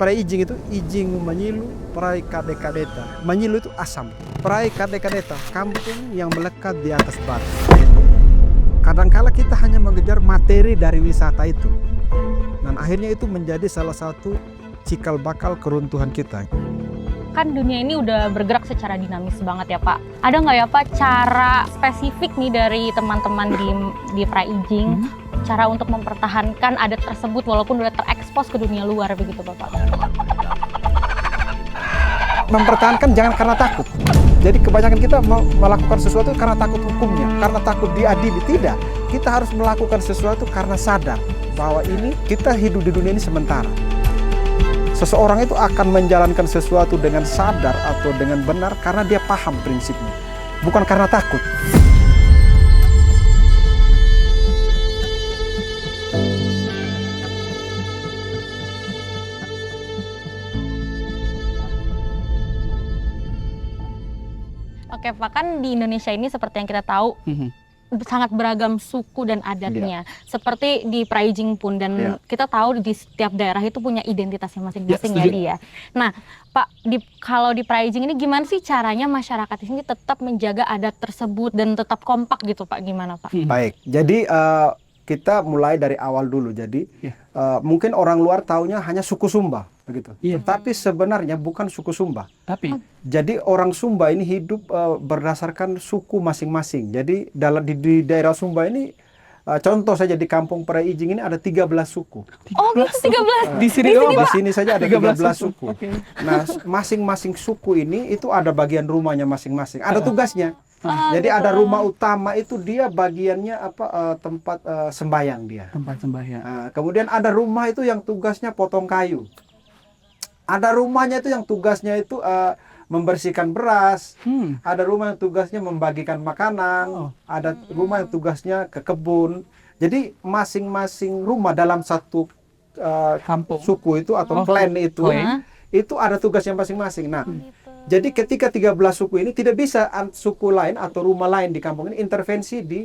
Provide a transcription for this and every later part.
Prai Ijing itu Ijing Manyilu, Prai Kadekadeta. Manyilu itu asam. Prai Kadekadeta, kampung yang melekat di atas batu. Kadangkala kita hanya mengejar materi dari wisata itu. Dan akhirnya itu menjadi salah satu cikal bakal keruntuhan kita. Kan dunia ini udah bergerak secara dinamis banget ya Pak. Ada nggak ya Pak cara spesifik nih dari teman-teman di Prai Ijing, cara untuk mempertahankan adat tersebut walaupun udah terekspos ke dunia luar begitu Bapak? Mempertahankan jangan karena takut. Jadi kebanyakan kita melakukan sesuatu karena takut hukumnya, karena takut diadili. Tidak, kita harus melakukan sesuatu karena sadar bahwa ini kita hidup di dunia ini sementara. Seseorang itu akan menjalankan sesuatu dengan sadar atau dengan benar karena dia paham prinsipnya, bukan karena takut. Oke Pak, kan di Indonesia ini seperti yang kita tahu sangat beragam suku dan adatnya. Seperti di Prai Ijing pun, dan kita tahu di setiap daerah itu punya identitasnya masing-masing ya dia. Nah Pak, kalau di Prai Ijing ini gimana sih caranya masyarakat di sini tetap menjaga adat tersebut dan tetap kompak gitu Pak? Gimana Pak? Baik, jadi kita mulai dari awal dulu. Jadi mungkin orang luar taunya hanya suku Sumba begitu. Tapi sebenarnya bukan suku Sumba. Jadi orang Sumba ini hidup berdasarkan suku masing-masing. Jadi di daerah Sumba ini contoh saja di kampung Prai Ijing ini ada 13 suku. Oh gitu, 13. Di sini saja ada 13 suku. Nah, masing-masing suku ini itu ada bagian rumahnya masing-masing. Ada tugasnya. Jadi gitu. Ada rumah utama itu dia bagiannya tempat sembahyang dia. Tempat sembahyang. Kemudian ada rumah itu yang tugasnya potong kayu. Ada rumahnya itu yang tugasnya itu membersihkan beras. Ada rumah yang tugasnya membagikan makanan. Ada rumah yang tugasnya ke kebun. Jadi masing-masing rumah dalam satu kampung suku itu atau klan itu ada tugasnya masing-masing. Nah, jadi ketika 13 suku ini tidak bisa suku lain atau rumah lain di kampung ini intervensi di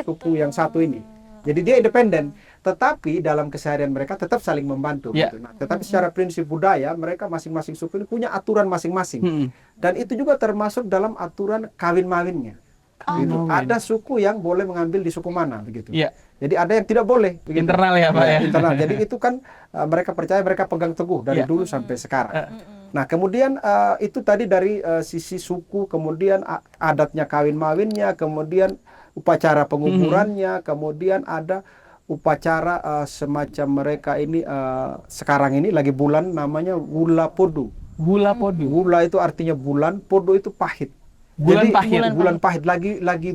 suku yang satu ini. Jadi dia independen, tetapi dalam keseharian mereka tetap saling membantu. Gitu. Nah, tetapi secara prinsip budaya mereka masing-masing suku ini punya aturan masing-masing. Dan itu juga termasuk dalam aturan kawin-mawinnya. Gitu. Ada suku yang boleh mengambil di suku mana begitu. Jadi ada yang tidak boleh. Begitu. Internal ya Pak ya. Internal. Jadi itu kan mereka percaya, mereka pegang teguh dari dulu sampai sekarang. Nah kemudian itu tadi dari sisi suku, kemudian adatnya kawin-mawinnya, kemudian upacara penguburannya, kemudian ada upacara semacam mereka ini sekarang ini lagi bulan namanya Wula Podu. Wula Podu. Wula itu artinya bulan, Podu itu pahit. Bulan Jadi, pahit. Bulan pahit lagi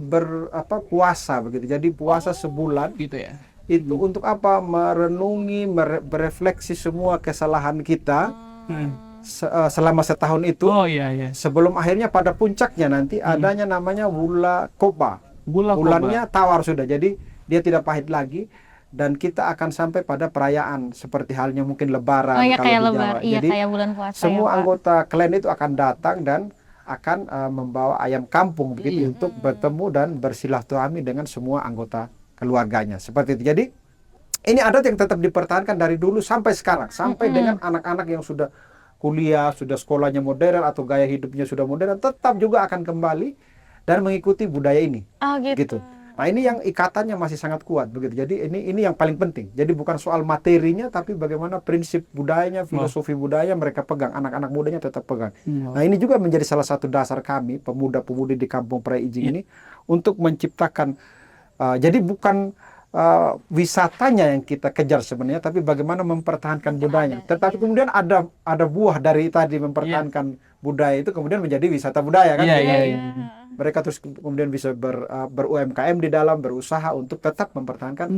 puasa begitu. Jadi puasa sebulan. Gitu ya. Itu untuk apa? Merenungi, berefleksi semua kesalahan kita selama setahun itu. Sebelum akhirnya pada puncaknya nanti adanya namanya Wula Koba. Bulannya tawar sudah. Jadi dia tidak pahit lagi. Dan kita akan sampai pada perayaan seperti halnya mungkin Lebaran kalau kayak di Jawa. Jadi kayak bulan puasa semua ya, anggota klan itu akan datang dan akan membawa ayam kampung begitu untuk bertemu dan bersilaturahmi dengan semua anggota keluarganya. Seperti itu. Jadi ini adat yang tetap dipertahankan dari dulu sampai sekarang, sampai dengan anak-anak yang sudah kuliah, sudah sekolahnya modern atau gaya hidupnya sudah modern, tetap juga akan kembali dan mengikuti budaya ini. Gitu. Nah ini yang ikatannya masih sangat kuat begitu. Jadi ini yang paling penting. Jadi bukan soal materinya, tapi bagaimana prinsip budayanya, filosofi budaya mereka pegang, anak-anak mudanya tetap pegang. Nah ini juga menjadi salah satu dasar kami pemuda-pemudi di Kampung Prai Ijing ini untuk menciptakan. Jadi bukan wisatanya yang kita kejar sebenarnya, tapi bagaimana mempertahankan budayanya. Tetapi kemudian ada buah dari tadi mempertahankan budaya itu kemudian menjadi wisata budaya kan? Mereka terus kemudian bisa ber-UMKM di dalam, berusaha untuk tetap mempertahankan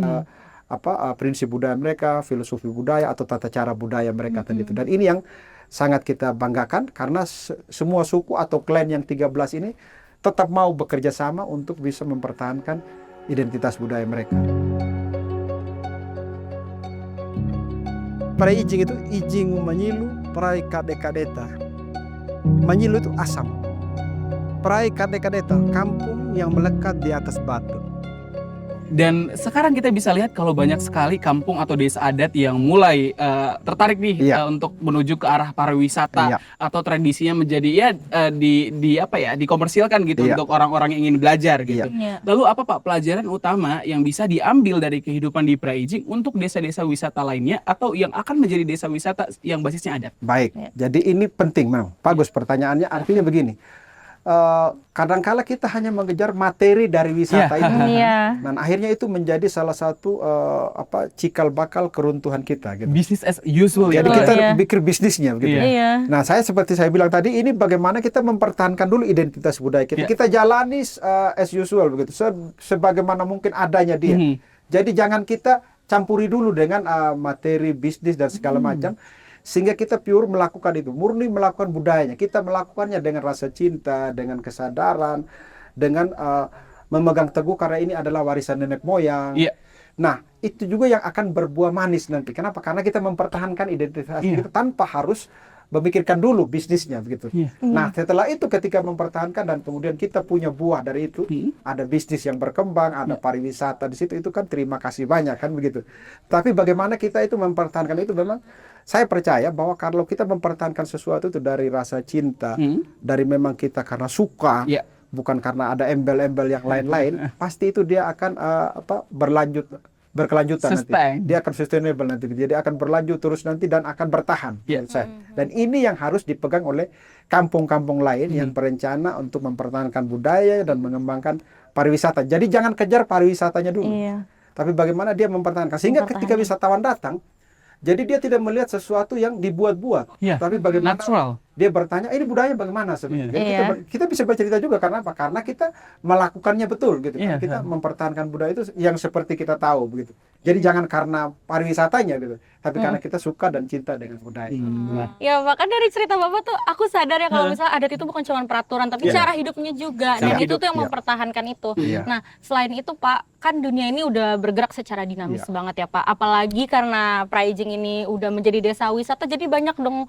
prinsip budaya mereka, filosofi budaya atau tata cara budaya mereka tadi itu. Dan ini yang sangat kita banggakan karena semua suku atau klan yang 13 ini tetap mau bekerja sama untuk bisa mempertahankan identitas budaya mereka. Prai Ijing itu Ijing Manyilu, Prai Kadekadeta. Manyilu itu asam. Prai Kadekadeta, kampung yang melekat di atas batu. Dan sekarang kita bisa lihat kalau banyak sekali kampung atau desa adat yang mulai tertarik nih Iya. untuk menuju ke arah pariwisata Iya. atau tradisinya menjadi ya di apa ya dikomersilkan gitu Iya. untuk orang-orang yang ingin belajar gitu. Iya. Lalu apa Pak pelajaran utama yang bisa diambil dari kehidupan di Praijing untuk desa-desa wisata lainnya atau yang akan menjadi desa wisata yang basisnya adat? Baik, Ya. jadi ini penting memang. Bagus pertanyaannya. Artinya begini, kadangkala kita hanya mengejar materi dari wisata itu, Iya. dan akhirnya itu menjadi salah satu cikal bakal keruntuhan kita. Gitu. Business as usual. Jadi Oh, kita iya. pikir bisnisnya, begitu. Iya. Iya. Nah, seperti saya bilang tadi, ini bagaimana kita mempertahankan dulu identitas budaya kita. Iya. Kita jalani as usual, begitu, sebagaimana mungkin adanya dia. Mhm. Jadi jangan kita campuri dulu dengan materi bisnis dan segala macam, sehingga kita pure melakukan itu, murni melakukan budayanya. Kita melakukannya dengan rasa cinta, dengan kesadaran, dengan memegang teguh karena ini adalah warisan nenek moyang. Iya. Nah, itu juga yang akan berbuah manis nanti. Kenapa? Karena kita mempertahankan identitas Iya. kita tanpa harus memikirkan dulu bisnisnya, begitu. Iya. Nah, setelah itu ketika mempertahankan dan kemudian kita punya buah dari itu, ada bisnis yang berkembang, ada pariwisata di situ, itu kan terima kasih banyak kan begitu. Tapi bagaimana kita itu mempertahankan itu, memang saya percaya bahwa kalau kita mempertahankan sesuatu itu dari rasa cinta, dari memang kita karena suka, Iya. bukan karena ada embel-embel yang lain-lain, pasti itu dia akan berkelanjutan nanti. Sustain. Dia akan sustainable nanti. Jadi akan berlanjut terus nanti dan akan bertahan. Iya. menurut saya. Dan ini yang harus dipegang oleh kampung-kampung lain yang berencana untuk mempertahankan budaya dan mengembangkan pariwisata. Jadi jangan kejar pariwisatanya dulu. Iya. Tapi bagaimana dia mempertahankan. Sehingga ketika wisatawan datang, jadi dia tidak melihat sesuatu yang dibuat-buat. Iya. Tapi bagaimana Natural. dia bertanya, ini budaya bagaimana sebenarnya? Iya. Jadi Iya. kita bisa bercerita juga, karena apa? Karena kita melakukannya betul gitu. Iya. Kita mempertahankan budaya itu yang seperti kita tahu begitu. Jadi jangan karena pariwisatanya gitu, tapi karena kita suka dan cinta dengan budaya. Iya. Ya, bahkan dari cerita Bapak tuh aku sadar ya kalau misalnya adat itu bukan cuma peraturan tapi Iya. cara hidupnya juga, Cara dan itu hidup, tuh yang iya. mempertahankan itu. Iya. Nah, selain itu Pak, kan dunia ini udah bergerak secara dinamis Iya. banget ya Pak. Apalagi karena Praijing ini udah menjadi desa wisata, jadi banyak dong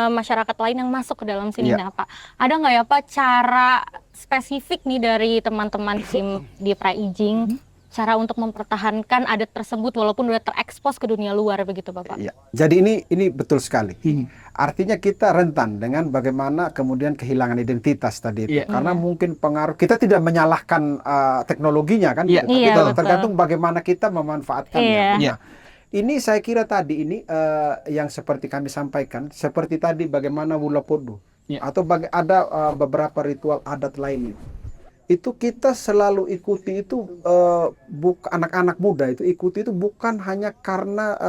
masyarakat lain yang masuk ke dalam sini. Iya. Nah Pak, ada nggak ya Pak cara spesifik nih dari teman-teman tim di Praijing, cara untuk mempertahankan adat tersebut walaupun udah terekspos ke dunia luar begitu Bapak? Iya. Jadi ini betul sekali. Artinya kita rentan dengan bagaimana kemudian kehilangan identitas tadi itu. Iya. Karena mungkin pengaruh, kita tidak menyalahkan teknologinya kan, Iya. gitu. Tapi Iya, betul. tergantung bagaimana kita memanfaatkannya. Iya. Iya. Ini saya kira tadi ini yang seperti kami sampaikan, seperti tadi bagaimana Wula Podo, Iya. atau ada beberapa ritual adat lainnya. Itu kita selalu ikuti itu, anak-anak muda itu ikuti itu bukan hanya karena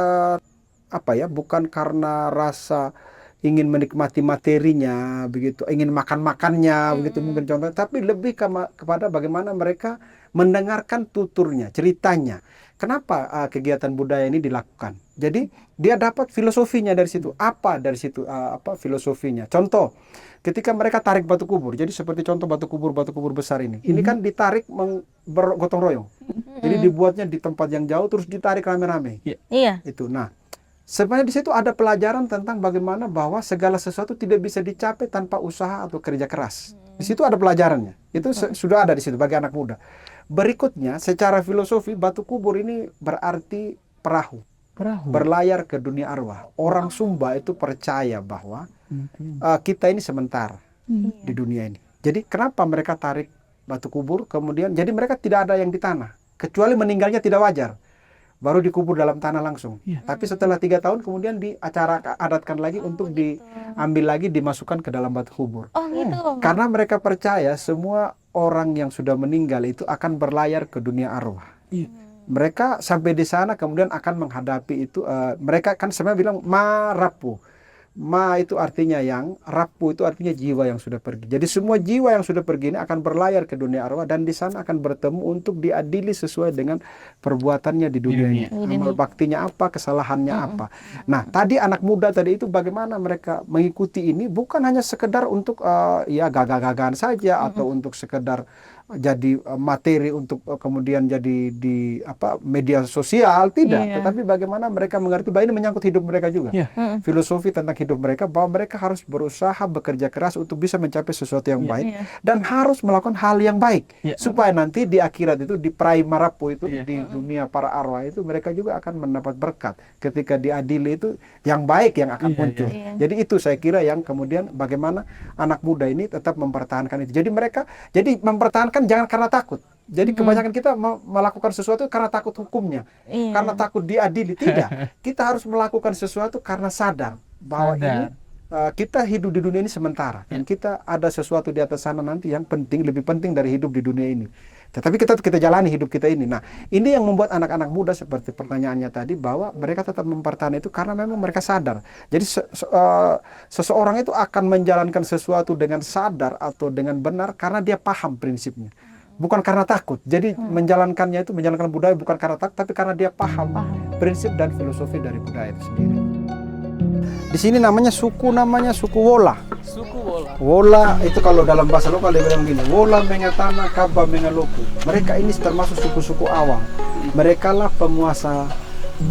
bukan karena rasa ingin menikmati materinya begitu, ingin makan-makannya begitu mungkin contohnya, tapi lebih kepada bagaimana mereka mendengarkan tuturnya, ceritanya. Kenapa kegiatan budaya ini dilakukan? Jadi dia dapat filosofinya dari situ. Apa dari situ filosofinya? Contoh, ketika mereka tarik batu kubur. Jadi seperti contoh batu kubur besar ini. Ini kan ditarik bergotong royong. Jadi dibuatnya di tempat yang jauh terus ditarik rame-rame. Iya. Itu. Nah, sebenarnya di situ ada pelajaran tentang bagaimana bahwa segala sesuatu tidak bisa dicapai tanpa usaha atau kerja keras. Di situ ada pelajarannya. Itu sudah ada di situ bagi anak muda. Berikutnya, secara filosofi, batu kubur ini berarti perahu. Berlayar ke dunia arwah. Orang Sumba itu percaya bahwa kita ini sementara di dunia ini. Jadi kenapa mereka tarik batu kubur, kemudian jadi mereka tidak ada yang di tanah. Kecuali meninggalnya tidak wajar. Baru dikubur dalam tanah langsung. Tapi setelah 3 tahun kemudian adatkan lagi untuk diambil lagi, dimasukkan ke dalam batu kubur. Oh gitu. Karena mereka percaya semua orang yang sudah meninggal itu akan berlayar ke dunia arwah. Mereka sampai di sana kemudian akan menghadapi itu. Mereka kan sebenarnya bilang marapu. Ma itu artinya yang, rapu itu artinya jiwa yang sudah pergi. Jadi semua jiwa yang sudah pergi ini akan berlayar ke dunia arwah dan di sana akan bertemu untuk diadili sesuai dengan perbuatannya di dunia ini. Amal baktinya apa, kesalahannya apa. Nah, tadi anak muda tadi itu bagaimana mereka mengikuti ini bukan hanya sekedar untuk gagah-gagahan saja atau untuk sekedar jadi materi untuk kemudian jadi di media sosial, tidak. Iya. Tetapi bagaimana mereka mengerti bahwa ini menyangkut hidup mereka juga. Iya. Filosofi tentang hidup mereka, bahwa mereka harus berusaha bekerja keras untuk bisa mencapai sesuatu yang baik Iya. dan harus melakukan hal yang baik Iya. supaya nanti di akhirat itu, di prai marapu itu, Iya. di dunia para arwah itu, mereka juga akan mendapat berkat ketika diadili itu yang baik yang akan Iya, muncul. iya. Jadi itu saya kira yang kemudian bagaimana anak muda ini tetap mempertahankan itu. Jadi mereka mempertahankan jangan karena takut. Jadi kebanyakan kita melakukan sesuatu karena takut hukumnya, Iya. karena takut diadili. Tidak, kita harus melakukan sesuatu karena sadar bahwa ini kita hidup di dunia ini sementara, dan kita ada sesuatu di atas sana nanti yang penting, lebih penting dari hidup di dunia ini. Tetapi kita jalani hidup kita ini. Nah, ini yang membuat anak-anak muda seperti pertanyaannya tadi, bahwa mereka tetap mempertahankan itu karena memang mereka sadar. Jadi seseorang itu akan menjalankan sesuatu dengan sadar atau dengan benar karena dia paham prinsipnya, bukan karena takut. Jadi menjalankan budaya bukan karena takut, tapi karena dia paham prinsip dan filosofi dari budaya itu sendiri. Di sini namanya suku Wola. Suku Wola. Wola itu kalau dalam bahasa lokal dia bilang gini, Wola mengatana kaba mengaloku. Mereka ini termasuk suku-suku awal. Mereka lah penguasa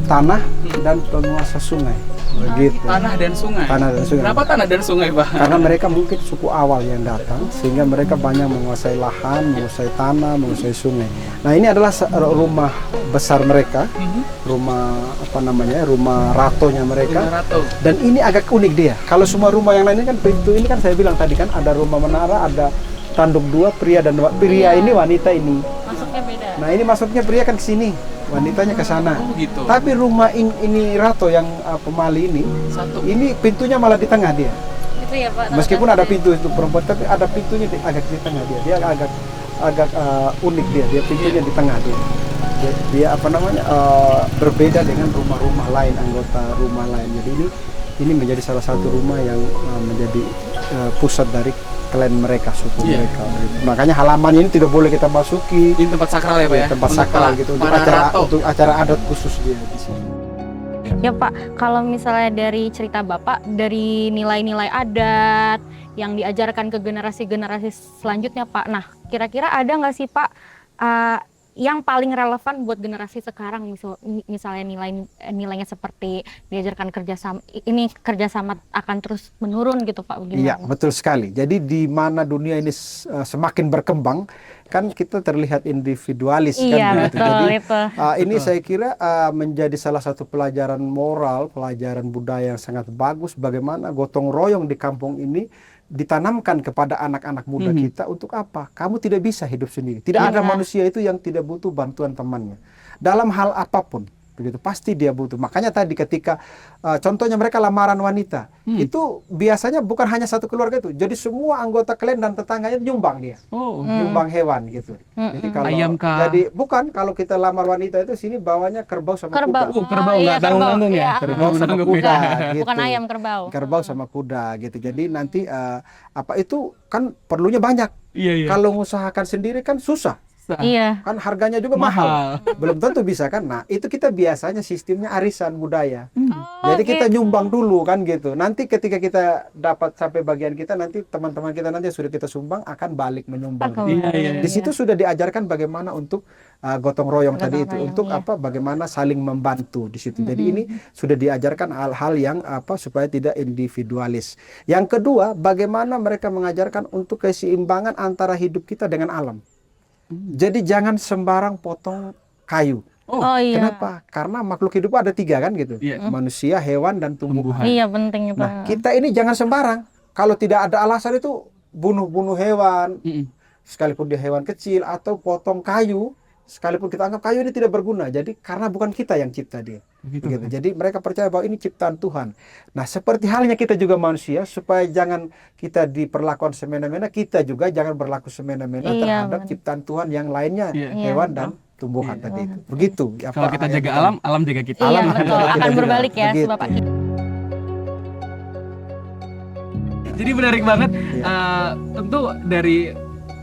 tanah dan penguasa sungai. Begitu. Tanah dan sungai. Tanah dan sungai. Kenapa tanah dan sungai, Pak? Karena mereka mungkin suku awal yang datang, sehingga mereka banyak menguasai lahan, menguasai tanah, menguasai sungai. Nah, ini adalah rumah besar mereka, rumah rumah ratonya mereka. Rumah rato. Dan ini agak unik dia. Kalau semua rumah yang lain ini kan pintu ini kan saya bilang tadi kan ada rumah menara, ada tanduk dua, pria ini wanita ini. Masuknya beda. Nah, ini masuknya pria kan ke sini, wanitanya ke sana. Oh, gitu. Tapi rumah ini rato yang pemali ini, Satu. ini pintunya malah di tengah dia. Itu ya, Pak. Meskipun ada pintu untuk perempuan, tapi ada pintunya agak di tengah dia. Dia agak unik dia. Dia pintunya di tengah dia. Dia berbeda dengan rumah-rumah lain, anggota rumah lain. Jadi ini menjadi salah satu rumah yang menjadi pusat dari klan mereka, suku mereka. Makanya halaman ini tidak boleh kita masuki. Ini tempat sakral ya, Pak ya? Tempat sakral gitu untuk acara adat khusus dia di sini. Ya Pak, kalau misalnya dari cerita Bapak, dari nilai-nilai adat yang diajarkan ke generasi-generasi selanjutnya Pak, nah kira-kira ada nggak sih Pak yang paling relevan buat generasi sekarang, misalnya nilainya seperti diajarkan kerjasama akan terus menurun gitu Pak? Bagaimana? Iya, betul sekali. Jadi di mana dunia ini semakin berkembang, kan kita terlihat individualis Iya, kan begitu. betul, Jadi itu. ini saya kira menjadi salah satu pelajaran moral, pelajaran budaya yang sangat bagus, bagaimana gotong royong di kampung ini ditanamkan kepada anak-anak muda kita. Untuk apa? Kamu tidak bisa hidup sendiri. Tidak ada manusia itu yang tidak butuh bantuan temannya. Dalam hal apapun, begitu pasti dia butuh. Makanya tadi ketika contohnya mereka lamaran wanita, itu biasanya bukan hanya satu keluarga itu. Jadi semua anggota klan dan tetangganya nyumbang dia. Nyumbang hewan gitu. Jadi kalau Ayam kah? jadi bukan kalau kita lamar wanita itu sini bawanya kerbau sama kuda. Kerbau iya, nggak tanggung-tanggung ya? Kerbau sama Nggak kuda gitu. Bukan ayam, kerbau. Kerbau sama kuda gitu. Jadi nanti itu kan perlunya banyak. Iya. Kalau mengusahakan sendiri kan susah. Iya. Kan harganya juga mahal. Belum tentu bisa kan. Nah, itu kita biasanya sistemnya arisan budaya. Jadi kita nyumbang dulu kan gitu. Nanti ketika kita dapat sampai bagian kita, nanti teman-teman kita nanti yang sudah kita sumbang akan balik menyumbang. Iya. Di situ sudah diajarkan bagaimana untuk gotong royong tadi itu, untuk bagaimana saling membantu di situ. Jadi ini sudah diajarkan hal-hal yang supaya tidak individualis. Yang kedua, bagaimana mereka mengajarkan untuk keseimbangan antara hidup kita dengan alam. Jadi jangan sembarang potong kayu. Oh iya. Kenapa? Karena makhluk hidup ada 3 kan gitu. Manusia, hewan, dan tumbuhan. Iya, penting itu. Nah, kita ini jangan sembarang. Kalau tidak ada alasan itu bunuh-bunuh hewan, sekalipun dia hewan kecil, atau potong kayu, sekalipun kita anggap kayu ini tidak berguna. Jadi karena bukan kita yang cipta dia. Begitu. Jadi mereka percaya bahwa ini ciptaan Tuhan. Nah, seperti halnya kita juga manusia, supaya jangan kita diperlakukan semena-mena, kita juga jangan berlaku semena-mena terhadap ciptaan Tuhan yang lainnya, hewan dan tumbuhan tadi itu. Begitu. Kalau kita jaga alam, alam jaga kita. Iya, betul. Akan berbalik ya, begitu. Bapak. Jadi menarik banget. Tentu dari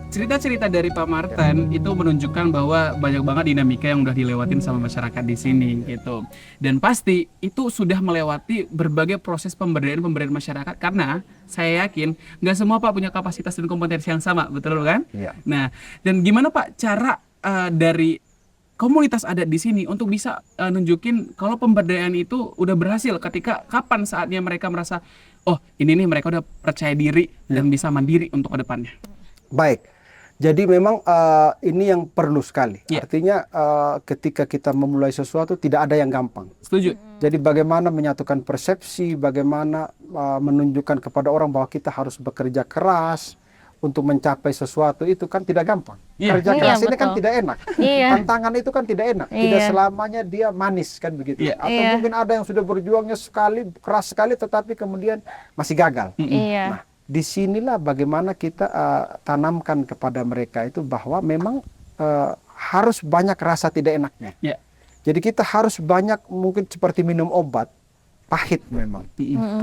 cerita-cerita dari Pak Marten itu menunjukkan bahwa banyak banget dinamika yang udah dilewatin sama masyarakat di sini gitu. Dan pasti itu sudah melewati berbagai proses pemberdayaan masyarakat, karena saya yakin nggak semua Pak punya kapasitas dan kompetensi yang sama, betul kan? Iya. Nah, dan gimana Pak cara dari komunitas adat di sini untuk bisa nunjukin kalau pemberdayaan itu udah berhasil, ketika kapan saatnya mereka merasa oh ini nih mereka udah percaya diri dan bisa mandiri untuk ke depannya. Baik. Jadi memang ini yang perlu sekali. Iya. Artinya ketika kita memulai sesuatu tidak ada yang gampang. Setuju? Jadi bagaimana menyatukan persepsi, bagaimana menunjukkan kepada orang bahwa kita harus bekerja keras untuk mencapai sesuatu, itu kan tidak gampang. Iya. Kerja Iya, keras ini betul. kan tidak enak. Iya. Tantangan itu kan tidak enak. Tidak Iya. selamanya dia manis kan begitu. Iya. Atau Iya. mungkin ada yang sudah berjuangnya sekali, keras sekali, tetapi kemudian masih gagal. Iya. Nah, disinilah bagaimana kita tanamkan kepada mereka itu bahwa memang harus banyak rasa tidak enaknya. Ya. Jadi kita harus banyak, mungkin seperti minum obat, pahit memang.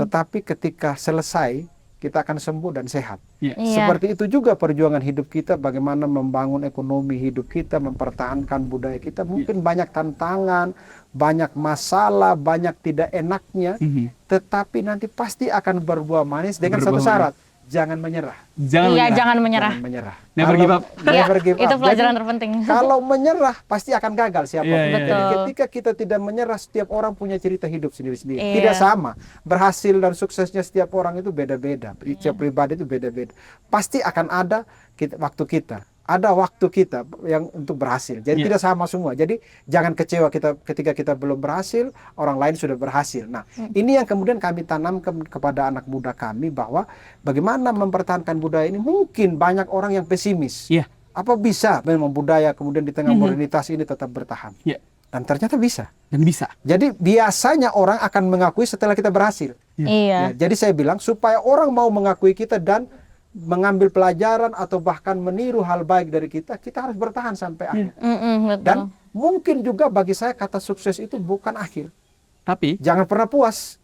Tetapi ketika selesai, kita akan sembuh dan sehat. Ya. Iya. Seperti itu juga perjuangan hidup kita, bagaimana membangun ekonomi hidup kita, mempertahankan budaya kita. Mungkin banyak tantangan, banyak masalah, banyak tidak enaknya, tetapi nanti pasti akan berbuah manis dengan Berbuah satu manis. syarat: jangan menyerah. Jangan Iya, menyerah. jangan menyerah. Jangan menyerah. Never Kalau give up. never give Itu up. pelajaran Jadi, terpenting. kalau menyerah pasti akan gagal siapapun. Iya, iya, Jadi iya. ketika kita tidak menyerah, setiap orang punya cerita hidup sendiri-sendiri. Iya. Tidak sama. Berhasil dan suksesnya setiap orang itu beda-beda. Setiap pribadi itu beda-beda. Pasti akan ada waktu kita. Ada waktu kita yang untuk berhasil. Jadi Iya. tidak sama semua. Jadi jangan kecewa ketika kita belum berhasil, orang lain sudah berhasil. Nah, ini yang kemudian kami tanamkan kepada anak muda kami, bahwa bagaimana mempertahankan budaya ini. Mungkin banyak orang yang pesimis. Iya. Apa bisa memang budaya kemudian di tengah modernitas ini tetap bertahan? Iya. Dan ternyata bisa. Dan bisa. Jadi biasanya orang akan mengakui setelah kita berhasil. Iya. Ya, jadi saya bilang supaya orang mau mengakui kita dan mengambil pelajaran atau bahkan meniru hal baik dari kita harus bertahan sampai akhir. Betul. Dan mungkin juga bagi saya kata sukses itu bukan akhir. Tapi Jangan pernah puas.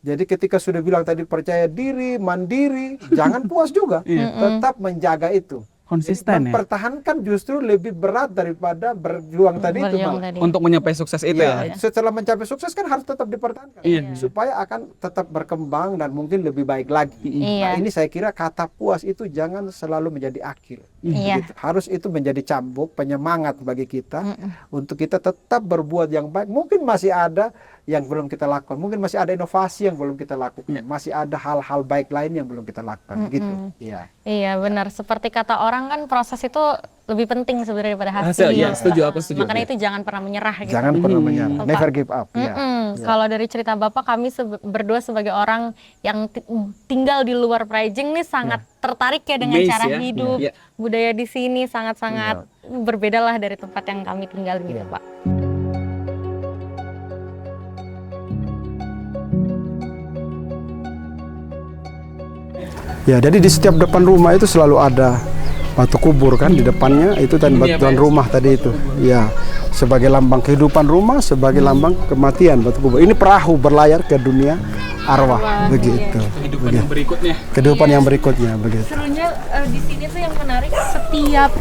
Jadi ketika sudah bilang tadi percaya diri, mandiri, jangan puas juga. Tetap menjaga itu. konsisten ya. Mempertahankan justru lebih berat daripada berjuang tadi itu Berjuang malah. tadi. Untuk mencapai sukses itu ya. Setelah mencapai sukses kan harus tetap dipertahankan. Iya. Supaya akan tetap berkembang dan mungkin lebih baik lagi. Iya. Nah, ini saya kira kata puas itu jangan selalu menjadi akhir. Iya. Begitu. Harus itu menjadi cambuk, penyemangat bagi kita untuk kita tetap berbuat yang baik. Mungkin masih ada yang belum kita lakukan, mungkin masih ada inovasi yang belum kita lakukan, masih ada hal-hal baik lain yang belum kita lakukan. Gitu. Iya. Iya benar, seperti kata orang kan proses itu lebih penting sebenarnya daripada Hasil, hasil. ya, setuju, aku setuju. Makanya itu jangan pernah menyerah gitu. Jangan pernah menyerah, Bapak. never give up. Ya. Kalau dari cerita Bapak, kami berdua sebagai orang yang tinggal di luar Praijing nih sangat tertarik ya dengan Amazed cara ya. hidup, Iya. budaya di sini sangat-sangat berbeda lah dari tempat yang kami tinggal gitu Pak. Ya, jadi di setiap depan rumah itu selalu ada batu kubur kan di depannya, itu tadi Ini apa batuan ya? rumah tadi itu. Ya, sebagai lambang kehidupan rumah, sebagai lambang kematian batu kubur. Ini perahu berlayar ke dunia arwah, begitu. Kehidupan yang berikutnya. Kehidupan yang berikutnya begitu. Serunya di sini tuh yang menarik setiap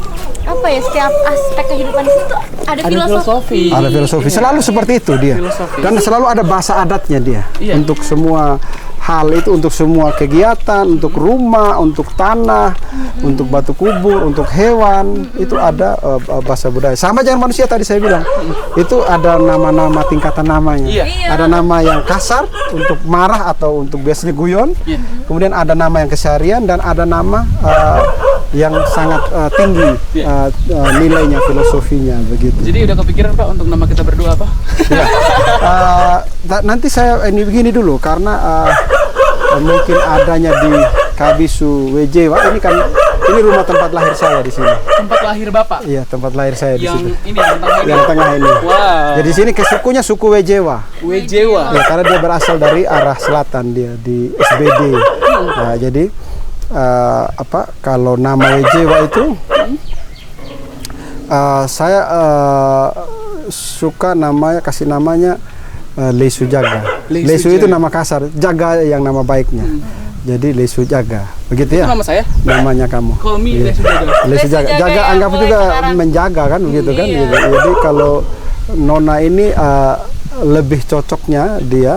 setiap aspek kehidupan itu tuh ada filosofi. Ada filosofi, selalu seperti itu dia. Filosofi. Dan selalu ada bahasa adatnya dia. Iya. Untuk semua hal itu, untuk semua kegiatan, untuk rumah, untuk tanah, untuk batu kubur, untuk hewan, itu ada bahasa budaya. Sama dengan manusia tadi saya bilang. Itu ada nama-nama, tingkatan namanya. Iya. Ada nama yang kasar untuk marah atau untuk biasanya guyon. Iya. Kemudian ada nama yang keseharian dan ada nama yang sangat tinggi nilainya, filosofinya begitu. Jadi udah kepikiran Pak untuk nama kita berdua apa? Ya. Nanti saya ini begini dulu karena mungkin adanya di Kabisu WJ, Wak. Ini rumah tempat lahir saya di sini. Tempat lahir Bapak. Iya, tempat lahir saya di Yang situ. ini yang tengah ini. Yang tengah ini. Wow. Jadi sini sukunya suku Wejewa. Wejewa. Ya, karena dia berasal dari arah selatan, dia di SBD. Nah, jadi kalau nama Wejewa itu saya suka kasih namanya Lesu Jaga. Lesu itu nama kasar, Jaga yang nama baiknya. Jadi Lesu Jaga. begitu ya? Nama saya Namanya kamu. Call me Iya. Lesu Jaga. Lesu jaga, Jaga jaga ya, anggap mulai juga sekarang. menjaga kan begitu kan Iya. gitu. Jadi kalau Nona ini lebih cocoknya dia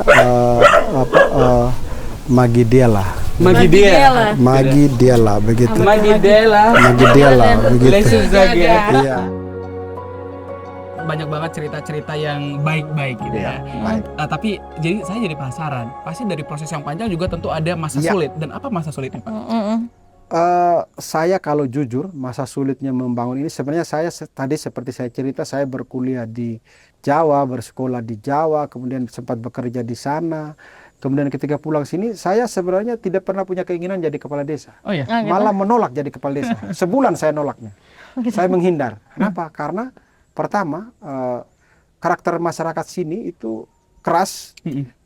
Magidiela. Magidiela. Magidiela begitu. Magidiela. Magidiela begitu. Lesu Jaga. Iya. Banyak banget cerita-cerita yang baik-baik gitu ya. Baik. Tapi jadi saya jadi penasaran. Pasti dari proses yang panjang juga tentu ada masa Iya. sulit. Dan apa masa sulitnya, Pak? Saya kalau jujur masa sulitnya membangun ini sebenarnya saya tadi seperti saya cerita saya berkuliah di Jawa, bersekolah di Jawa, kemudian sempat bekerja di sana. Kemudian ketika pulang sini saya sebenarnya tidak pernah punya keinginan jadi kepala desa. Oh ya. gitu. Malah menolak jadi kepala desa. Sebulan saya nolaknya. Saya menghindar. Kenapa? Karena pertama karakter masyarakat sini itu keras.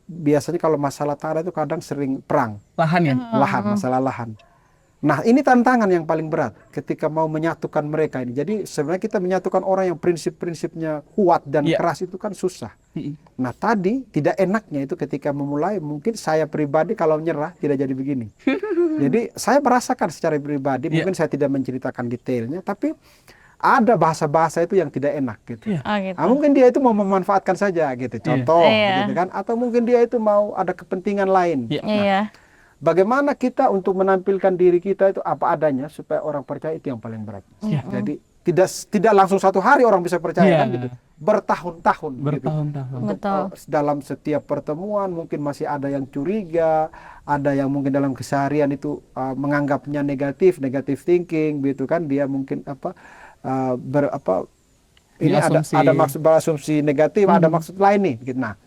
Biasanya kalau masalah tanah itu kadang sering perang. Lahan ya. Lahan, masalah lahan. Nah, ini tantangan yang paling berat ketika mau menyatukan mereka ini. Jadi sebenarnya kita menyatukan orang yang prinsip-prinsipnya kuat dan Iya. keras itu kan susah. Nah, tadi tidak enaknya itu ketika memulai, mungkin saya pribadi kalau nyerah tidak jadi begini. Jadi saya merasakan secara pribadi, Iya. mungkin saya tidak menceritakan detailnya, tapi ada bahasa-bahasa itu yang tidak enak gitu. Iya. Oh, gitu. Mungkin dia itu mau memanfaatkan saja gitu, contoh Iya. gitu kan, atau mungkin dia itu mau ada kepentingan lain. Iya. Iya. Bagaimana kita untuk menampilkan diri kita itu apa adanya supaya orang percaya itu yang paling berat. Iya. Jadi tidak langsung satu hari orang bisa percaya Iya. kan gitu. Bertahun-tahun gitu. Bertahun-tahun. Untuk, Betul. dalam setiap pertemuan mungkin masih ada yang curiga, ada yang mungkin dalam keseharian itu menganggapnya negatif thinking gitu kan, dia mungkin ini Asumsi. ada maksud berasumsi negatif, ada maksud lain nih gitu. Nah,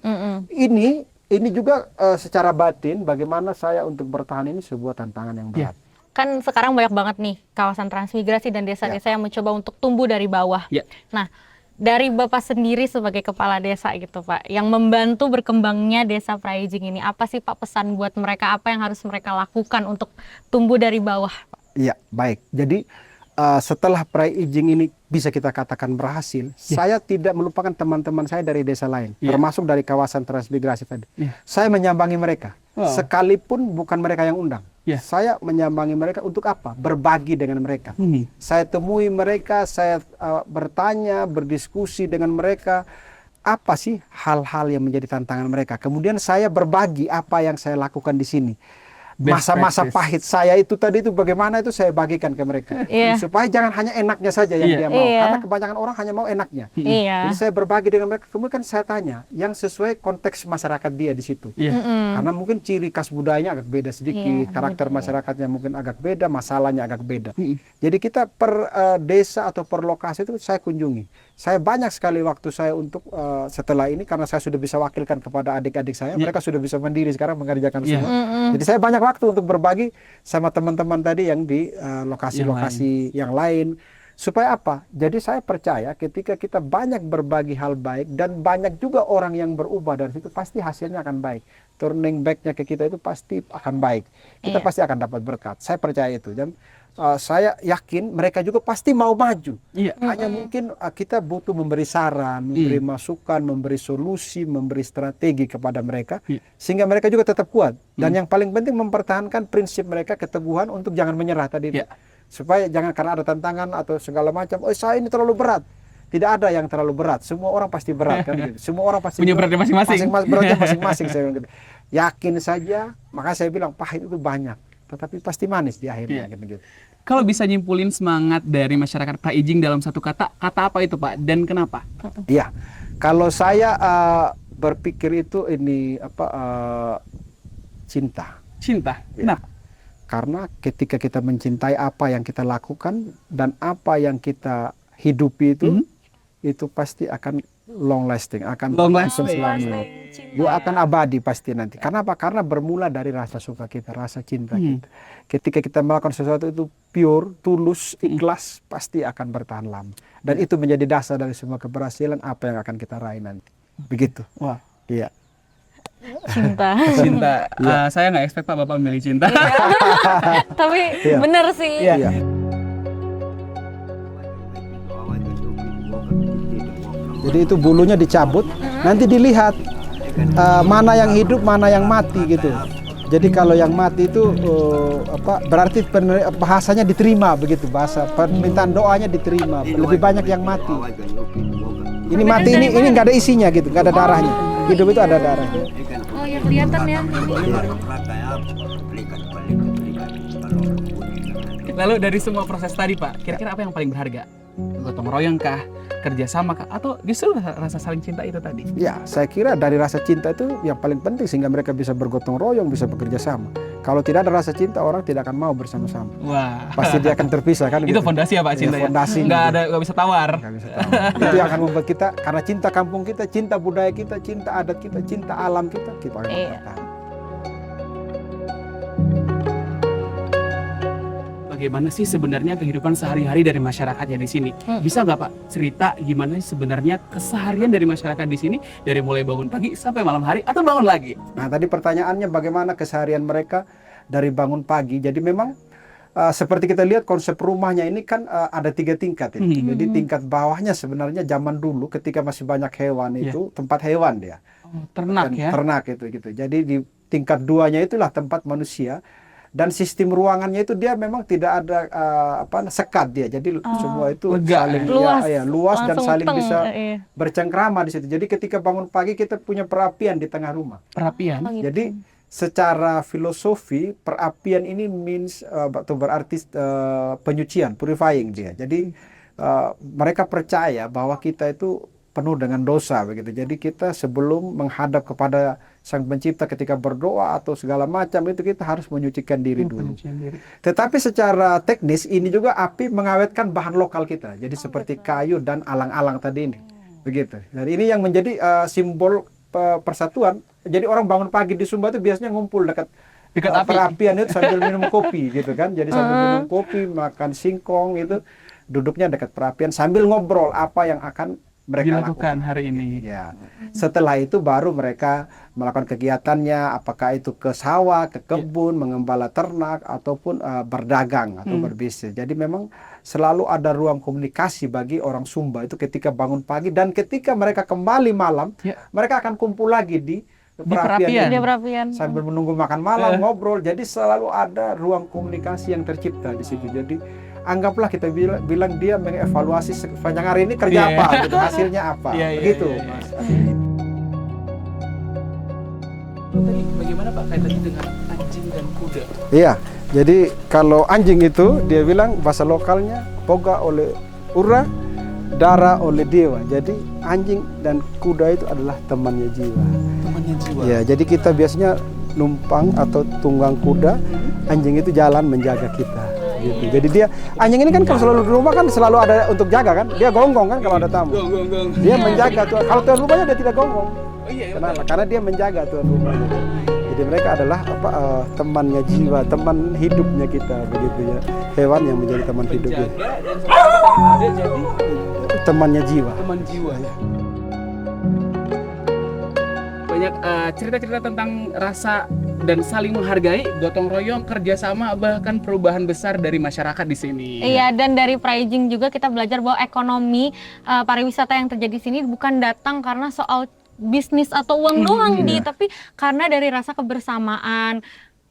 ini juga secara batin bagaimana saya untuk bertahan ini sebuah tantangan yang berat. Kan sekarang banyak banget nih kawasan transmigrasi dan desa-desa yang mencoba untuk tumbuh dari bawah. Ya. Nah, dari Bapak sendiri sebagai kepala desa gitu Pak, yang membantu berkembangnya desa Praijing ini, apa sih Pak pesan buat mereka, apa yang harus mereka lakukan untuk tumbuh dari bawah? Iya, baik. Jadi setelah Praijing ini bisa kita katakan berhasil, saya tidak melupakan teman-teman saya dari desa lain, termasuk dari kawasan transmigrasi tadi. Saya menyambangi mereka, sekalipun bukan mereka yang undang. Saya menyambangi mereka untuk apa? Berbagi dengan mereka. Saya temui mereka, saya bertanya, berdiskusi dengan mereka. Apa sih hal-hal yang menjadi tantangan mereka? Kemudian saya berbagi apa yang saya lakukan di sini. Masa-masa pahit saya itu tadi itu bagaimana itu saya bagikan ke mereka. Supaya jangan hanya enaknya saja yang dia mau. Karena kebanyakan orang hanya mau enaknya. Jadi saya berbagi dengan mereka. Kemudian saya tanya yang sesuai konteks masyarakat dia di situ. Karena mungkin ciri khas budayanya agak beda sedikit. Karakter masyarakatnya mungkin agak beda. Masalahnya agak beda. Jadi kita per desa atau per lokasi itu saya kunjungi. Saya banyak sekali waktu saya untuk setelah ini karena saya sudah bisa wakilkan kepada adik-adik saya. Mereka sudah bisa mandiri sekarang mengerjakan semua. Jadi saya banyak waktu untuk berbagi sama teman-teman tadi yang di lokasi-lokasi yang lain. Supaya apa? Jadi saya percaya ketika kita banyak berbagi hal baik dan banyak juga orang yang berubah dari situ, pasti hasilnya akan baik. Turning back-nya ke kita itu pasti akan baik. Kita pasti akan dapat berkat. Saya percaya itu. Dan saya yakin mereka juga pasti mau maju. Hanya mungkin kita butuh memberi saran, memberi masukan, memberi solusi, memberi strategi kepada mereka sehingga mereka juga tetap kuat. Dan yang paling penting mempertahankan prinsip mereka, keteguhan untuk jangan menyerah tadi. Supaya jangan karena ada tantangan atau segala macam, oh saya ini terlalu berat. Tidak ada yang terlalu berat. Semua orang pasti berat kan gitu. Semua orang pasti punya beratnya masing-masing. Beratnya masing-masing saya bilang gitu. Yakin saja, maka saya bilang pahit itu banyak, tetapi pasti manis di akhirnya gitu. Kalau bisa nyimpulin semangat dari masyarakat Praijing dalam satu kata apa itu Pak dan kenapa? Iya, kalau saya berpikir itu ini cinta. Cinta. Kenapa? Karena ketika kita mencintai apa yang kita lakukan dan apa yang kita hidupi itu pasti akan long lasting, akan selamanya. Juga akan abadi pasti nanti. Karena apa? Karena bermula dari rasa suka kita, rasa cinta kita. Ketika kita melakukan sesuatu itu pure, tulus, ikhlas, pasti akan bertahan lama. Dan itu menjadi dasar dari semua keberhasilan apa yang akan kita raih nanti. Begitu. Wah. Iya. Cinta. Saya nggak expect Pak Bapak memilih cinta. Tapi bener sih. Iya. Jadi itu bulunya dicabut, nanti dilihat mana yang hidup, mana yang mati gitu. Jadi kalau yang mati itu berarti bahasanya diterima begitu, bahasa permintaan doanya diterima. Lebih banyak yang mati. Ini mati ini nggak ada isinya gitu, nggak ada darahnya. Hidup itu ada darahnya. Oh ya kelihatan ya. Lalu dari semua proses tadi Pak, kira-kira apa yang paling berharga? Gotong royong kah? Kerjasama kah? Atau justru rasa saling cinta itu tadi? Ya, saya kira dari rasa cinta itu yang paling penting sehingga mereka bisa bergotong royong, bisa bekerja sama. Kalau tidak ada rasa cinta, orang tidak akan mau bersama-sama. Wah, Pasti dia akan terpisah kan? itu fondasi ya Pak, cinta ya? Fondasi. Nggak bisa tawar. Nggak bisa tahu. Itu yang akan membuat kita, karena cinta kampung kita, cinta budaya kita, cinta adat kita, cinta alam kita akan bertahan. Bagaimana sih sebenarnya kehidupan sehari-hari dari masyarakatnya di sini? Bisa nggak Pak cerita gimana sih sebenarnya keseharian dari masyarakat di sini dari mulai bangun pagi sampai malam hari atau bangun lagi? Nah, tadi pertanyaannya bagaimana keseharian mereka dari bangun pagi. Jadi memang seperti kita lihat konsep rumahnya ini kan ada 3 tingkat ini. Jadi tingkat bawahnya sebenarnya zaman dulu ketika masih banyak hewan itu tempat hewan dia. Ternak Dan ya? Ternak itu gitu. Jadi di tingkat 2-nya itulah tempat manusia. Dan sistem ruangannya itu dia memang tidak ada sekat dia. Jadi semua itu lega, saling luas dan saling bisa bercengkrama di situ. Jadi ketika bangun pagi kita punya perapian di tengah rumah. Perapian? Jadi secara filosofi perapian ini berarti penyucian, purifying dia. Jadi mereka percaya bahwa kita itu penuh dengan dosa begitu. Jadi kita sebelum menghadap kepada Sang Pencipta ketika berdoa atau segala macam itu kita harus menyucikan diri dulu. Tetapi secara teknis ini juga api mengawetkan bahan lokal kita. Jadi seperti kayu dan alang-alang tadi ini. Begitu. Dan ini yang menjadi simbol persatuan. Jadi orang bangun pagi di Sumba itu biasanya ngumpul dekat perapian itu sambil minum kopi gitu kan. Jadi sambil minum kopi, makan singkong itu, duduknya dekat perapian sambil ngobrol apa yang akan mereka dilakukan hari ini. Ya. Setelah itu baru mereka melakukan kegiatannya, apakah itu ke sawah, ke kebun, mengembala ternak ataupun berdagang atau berbisnis. Jadi memang selalu ada ruang komunikasi bagi orang Sumba itu ketika bangun pagi dan ketika mereka kembali malam, mereka akan kumpul lagi di perapian. Sambil menunggu makan malam, ngobrol. Jadi selalu ada ruang komunikasi yang tercipta di situ. Jadi anggaplah kita bilang dia mengevaluasi sepanjang hari ini kerja apa, gitu, hasilnya apa, begitu. Mas. Bagaimana Pak kaitannya dengan anjing dan kuda? Iya, jadi kalau anjing itu dia bilang bahasa lokalnya poga oleh ura, dara oleh dewa. Jadi anjing dan kuda itu adalah temannya jiwa. Temannya jiwa. Ya, jadi kita biasanya numpang atau tunggang kuda, anjing itu jalan menjaga kita. Gitu. Jadi dia anjing ini kan kalau selalu di rumah kan selalu ada untuk jaga kan, dia gonggong kan kalau ada tamu. Dia menjaga tuh. Kalau tuan rumahnya dia tidak gonggong. Kenapa? Karena dia menjaga tuan rumahnya. Jadi mereka adalah temannya jiwa, teman hidupnya kita begitu ya. Hewan yang menjadi teman hidup kita. Dia jadi temannya jiwa. Teman jiwa ya. Banyak cerita-cerita tentang rasa dan saling menghargai, gotong royong, kerjasama, bahkan perubahan besar dari masyarakat di sini. Iya, dan dari Praijing juga kita belajar bahwa ekonomi pariwisata yang terjadi di sini bukan datang karena soal bisnis atau uang doang, tapi karena dari rasa kebersamaan,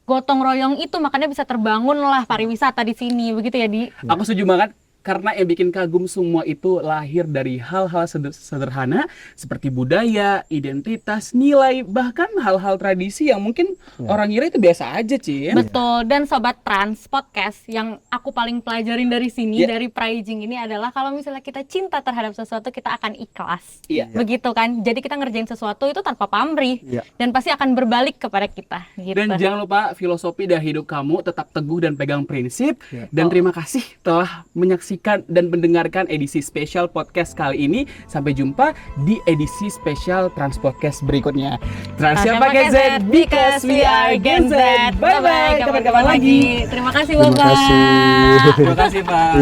gotong royong itu makanya bisa terbangun lah pariwisata di sini, begitu ya Di? Aku setuju banget. Karena yang bikin kagum semua itu lahir dari hal-hal sederhana seperti budaya, identitas, nilai, bahkan hal-hal tradisi yang mungkin orang kira itu biasa aja, Ci. Betul, dan Sobat Trans Podcast yang aku paling pelajarin dari sini, dari Praijing ini adalah kalau misalnya kita cinta terhadap sesuatu, kita akan ikhlas. Begitu kan, jadi kita ngerjain sesuatu itu tanpa pamrih, dan pasti akan berbalik kepada kita. Gitu. Dan jangan lupa filosofi dan hidup kamu tetap teguh dan pegang prinsip. Dan terima kasih telah menyaksikan dan mendengarkan edisi spesial podcast kali ini. Sampai jumpa di edisi spesial Trans Podcast berikutnya. Transnya pakai Z, because we are Gen Z. Bye-bye, kapan-kapan lagi. Terima kasih Bapak. Terima kasih Pak.